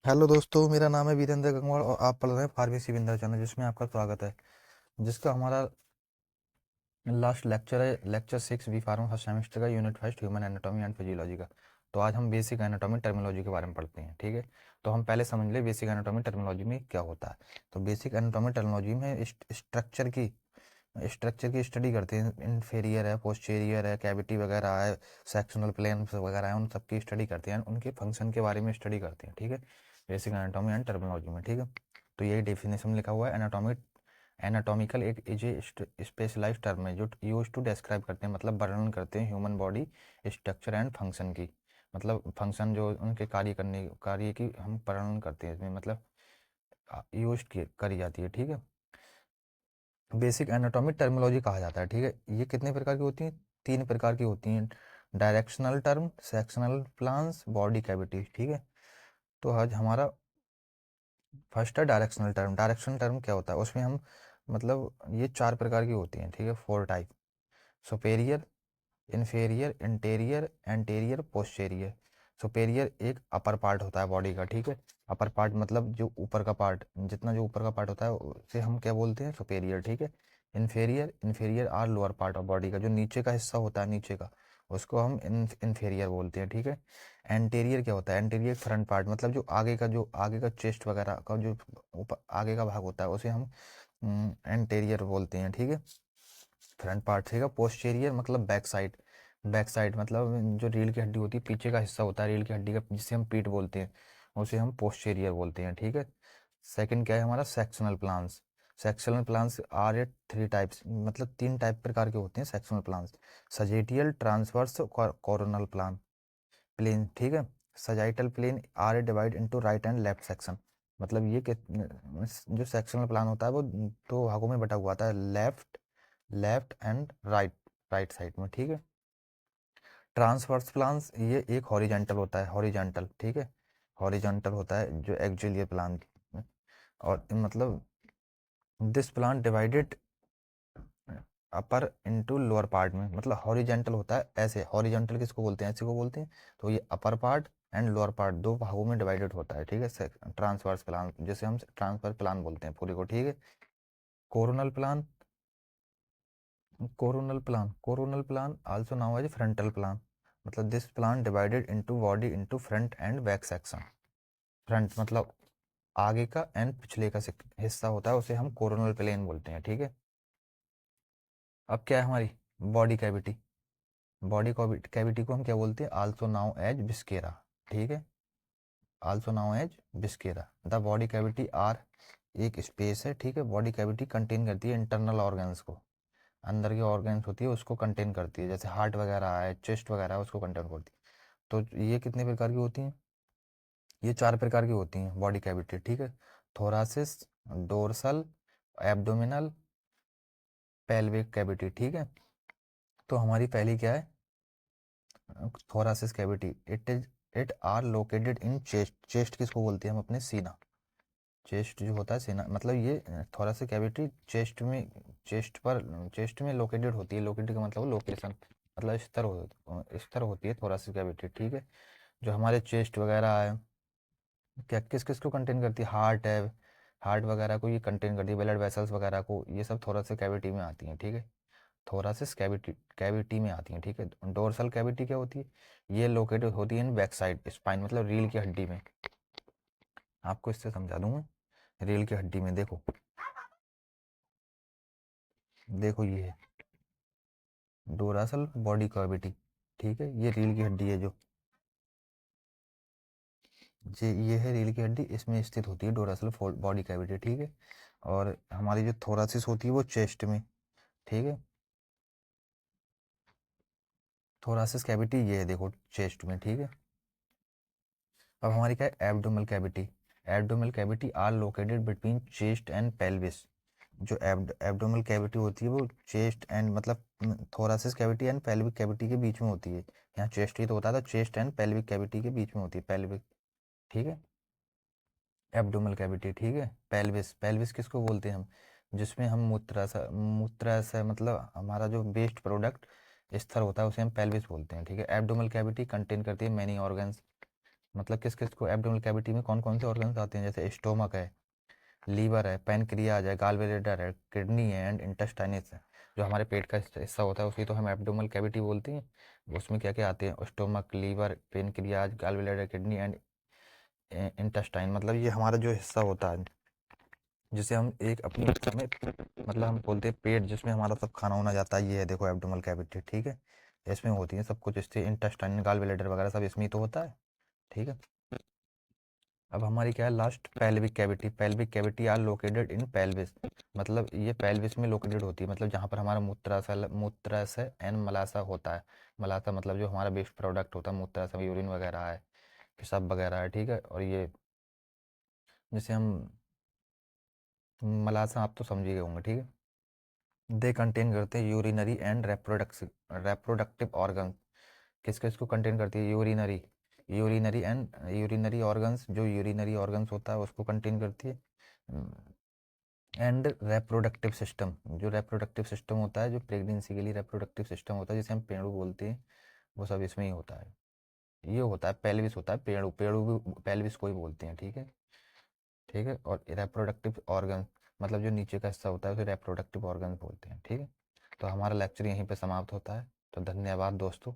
Hello दोस्तों, मेरा नाम है वीरेंद्र गंगवार और आप पढ़ रहे हैं फार्मेसी विंदर चैनल, जिसमें आपका स्वागत है। जिसका हमारा लास्ट लेक्चर है lecture 6 B pharma first semester का unit first human anatomy and physiology का। तो आज हम बेसिक एनाटॉमी टर्मिनोलॉजी के बारे में पढ़ते हैं, ठीक है। तो हम पहले समझ ले बेसिक एनाटॉमी टर्मिनोलॉजी में क्या होता है। तो बेसिक एनाटॉमी टर्मिनोलॉजी में स्ट्रक्चर की स्टडी करते हैं। इन्फेरियर है, पोस्टीरियर है, कैविटी वगैरह है, सेक्शनल प्लेन वगैरह है, उन सबकी स्टडी करते हैं, उनके फंक्शन के बारे में स्टडी करते हैं, ठीक है। बेसिक एनाटॉमी एंड टर्मिनोलॉजी में, ठीक है। तो यही डेफिनेशन लिखा हुआ है। एनाटॉमी एनाटॉमिकल एक स्पेशलाइज्ड टर्म है जो यूज टू डिस्क्राइब करते हैं, मतलब वर्णन करते हैं human body structure and function की। मतलब फंक्शन जो उनके कार्य की हम वर्णन करते हैं इसमें, मतलब यूज करी जाती है, ठीक है। बेसिक एनाटॉमिक टर्मिनोलॉजी कहा जाता है, ठीक है। ये कितने प्रकार की होती हैं? 3 प्रकार की होती हैं। Directional term, sectional plans, body cavity, ठीक है। तो आज हमारा फर्स्ट है डायरेक्शनल टर्म। डायरेक्शनल टर्म क्या होता है? उसमें हम मतलब ये 4 प्रकार की होती हैं, ठीक है, 4 type. Superior, inferior, interior, anterior, posterior. Superior एक अपर पार्ट होता है बॉडी का, ठीक है। अपर पार्ट मतलब जो ऊपर का पार्ट, जितना जो ऊपर का पार्ट होता है उसे हम क्या बोलते हैं? सुपेरियर, ठीक है। Inferior inferior are lower part of body का जो नीचे का हिस्सा होता है, नीचे का, उसको हम इन्फेरियर बोलते हैं, ठीक है। एंटीरियर क्या होता है? एंटीरियर फ्रंट पार्ट, मतलब जो आगे का चेस्ट वगैरह का जो ऊपर आगे का भाग होता है उसे हम एंटीरियर बोलते हैं, ठीक है, फ्रंट पार्ट, ठीक है। पोस्टीरियर मतलब बैक साइड। बैक साइड मतलब जो रीढ़ की हड्डी होती है, पीछे का हिस्सा होता है रीढ़ की हड्डी का, जिसे हम पीठ बोलते हैं, उसे हम पोस्टीरियर बोलते हैं, ठीक है। सेकंड क्या है हमारा? Sectional planes. Sectional planes are at 3 types, मतलब 3 टाइप प्रकार के होते हैं sectional planes. Sagittal, transverse, coronal plane, ठीक है। Sagittal plane are divide into right and left section. मतलब ये जो सेक्शनल प्लान होता है वो 2 भागों में बटा हुआ था, left left and right, right side में, ठीक है। ट्रांसवर्स प्लान्स ये एक हॉरिजेंटल होता है, हॉरिजेंटल, ठीक है। हॉरिजेंटल होता है जो एक्सियल प्लान। और मतलब this plane divided upper into lower part में, मतलब हॉरिजेंटल होता है ऐसे। हॉरिजेंटल किसको बोलते हैं? ऐसे को बोलते हैं। तो ये upper part and lower part 2 भागों में डिवाइडेड होता है, ठीक है। ट्रांसवर्स प्लान, जिसे हम ट्रांसफर प्लान बोलते हैं पूरे को, ठीक है। Coronal plane, coronal plane also known as frontal plane. मतलब this plane divided into body into front and back section. Front मतलब आगे का एंड पिछले का हिस्सा होता है, उसे हम कोरोनल प्लेन बोलते हैं, ठीक है। अब क्या है हमारी बॉडी कैविटी। बॉडी कैविटी को हम क्या बोलते हैं? आल्सो नाउ एज विस्केरा, ठीक है। Also known as viscera. The body cavity are एक स्पेस है, ठीक है। बॉडी कैविटी कंटेन करती है इंटरनल ऑर्गन्स को, अंदर की ऑर्गन्स होती है उसको कंटेन करती है, जैसे हार्ट वगैरह है, चेस्ट वगैरह है, उसको कंटेन करती है। तो ये कितने प्रकार की होती हैं? ये 4 प्रकार की होती हैं बॉडी कैविटी, ठीक है। Thoracic, dorsal, abdominal, pelvic cavity, ठीक है। तो हमारी पहली क्या है? Thoracic cavity. It are located in chest. Chest किसको बोलते हैं हम? अपने सीना। चेस्ट जो होता है सीना, मतलब ये थोरासिक कैविटी चेस्ट में लोकेटेड होती है। लोकेटेड का मतलब लोकेशन, मतलब स्तर होती है थोरासिक कैविटी, ठीक है। जो हमारे चेस्ट वगैरह है, क्या किस किस को कंटेन करती है? हार्ट है, हार्ट वगैरह को ये कंटेन करती है, ब्लड वेसल्स वगैरह को, ये सब थोरासिक कैविटी में आती हैं, ठीक है। थोरासिस कैविटी में आती हैं, ठीक है। डोर्सल कैविटी क्या होती है? ये लोकेटेड होती है इन बैक साइड स्पाइन, मतलब रीढ़ की हड्डी में। आपको इससे समझा दूं मैं। रीढ़ की हड्डी में देखो, देखो ये है डोरासल बॉडी कैविटी, ठीक है। ये रीढ़ की हड्डी है जो, ये है रीढ़ की हड्डी, इसमें स्थित होती है डोरासल बॉडी कैविटी, ठीक है। और हमारी जो थोरासिस होती है वो चेस्ट में, ठीक है। थोरासिस कैविटी ये है देखो चेस्ट में, ठीक है। अब हमारी क्या है? Abdominal cavity. Abdominal cavity are located between chest and pelvis. जो एब्डोमल कैविटी होती है वो चेस्ट एंड मतलब thoracic cavity and pelvic cavity के बीच में होती है। यहाँ चेस्ट ही तो होता था, चेस्ट एंड पेल्विक कैविटी के बीच में होती है पेल्विक, ठीक है। एब्डोमल कैविटी, ठीक है। पेल्विस, पेल्विस किसको बोलते हैं हम? जिसमें हम मूत्राशय मतलब हमारा जो वेस्ट प्रोडक्ट स्तर होता है उसे हम पेल्विस बोलते हैं, ठीक है। एब्डोमल कैविटी कंटेन करती है मैनी ऑर्गन्स, मतलब किस किस को एब्डोमिनल कैविटी में कौन कौन से ऑर्गन्स आते हैं, जैसे स्टोमक है, लीवर है, पैनक्रियाज है, गालब्लैडर है, किडनी है एंड इंटेस्टाइनिस है। जो हमारे पेट का हिस्सा होता है उसी तो हम एब्डोमिनल कैविटी बोलते हैं। उसमें क्या क्या आते हैं, stomach, liver, pancreas, gallbladder, kidney and intestine. मतलब ये हमारा जो हिस्सा होता है, जिसे हम एक अपनी भाषा में मतलब हम बोलते हैं पेट, जिसमें हमारा सब खाना वाना जाता है, ये है देखो एब्डोमिनल कैविटी, ठीक है। इसमें होती है सब कुछ, इससे इंटेस्टाइन, गाल ब्लैडर वगैरह सब इसमें ही तो होता है, ठीक है। अब हमारी क्या है last, pelvic cavity. Pelvic cavity are located in pelvis. मतलब ये पेल्विस में लोकेटेड होती है, मतलब जहाँ पर हमारा मूत्राशय एंड मलाशय होता है। मलाशय मतलब जो हमारा वेस्ट प्रोडक्ट होता है, मूत्राशय में यूरिन वगैरह है, पेशाब वगैरह है, ठीक है। और ये जैसे हम मलाशय, आप तो समझ ही गए होंगे, ठीक है। दे कंटेन करते हैं यूरिनरी एंड रेप्रोडक्टिव ऑर्गन। किस किस को कंटेन करती है, यूरिनरी, यूरिनरी ऑर्गन्स, जो यूरिनरी ऑर्गन्स होता है उसको कंटेन करती है। एंड रेप्रोडक्टिव सिस्टम, जो रेप्रोडक्टिव सिस्टम होता है, जो प्रेगनेंसी के लिए रेप्रोडक्टिव सिस्टम होता है, जिसे हम पेड़ू बोलते हैं, वो सब इसमें ही होता है। ये होता है पेल्विस, होता है पेड़ू, पेड़ू भी पेल्विस को ही बोलते हैं, ठीक है। ठीक है, और रेप्रोडक्टिव ऑर्गन मतलब जो नीचे का हिस्सा होता है उसे रेप्रोडक्टिव ऑर्गन बोलते हैं, ठीक है। तो हमारा लेक्चर यहीं पे समाप्त होता है। तो धन्यवाद दोस्तों,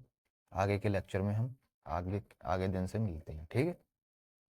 आगे के लेक्चर में हम आगे आगे दिन से मिलते हैं, ठीक है।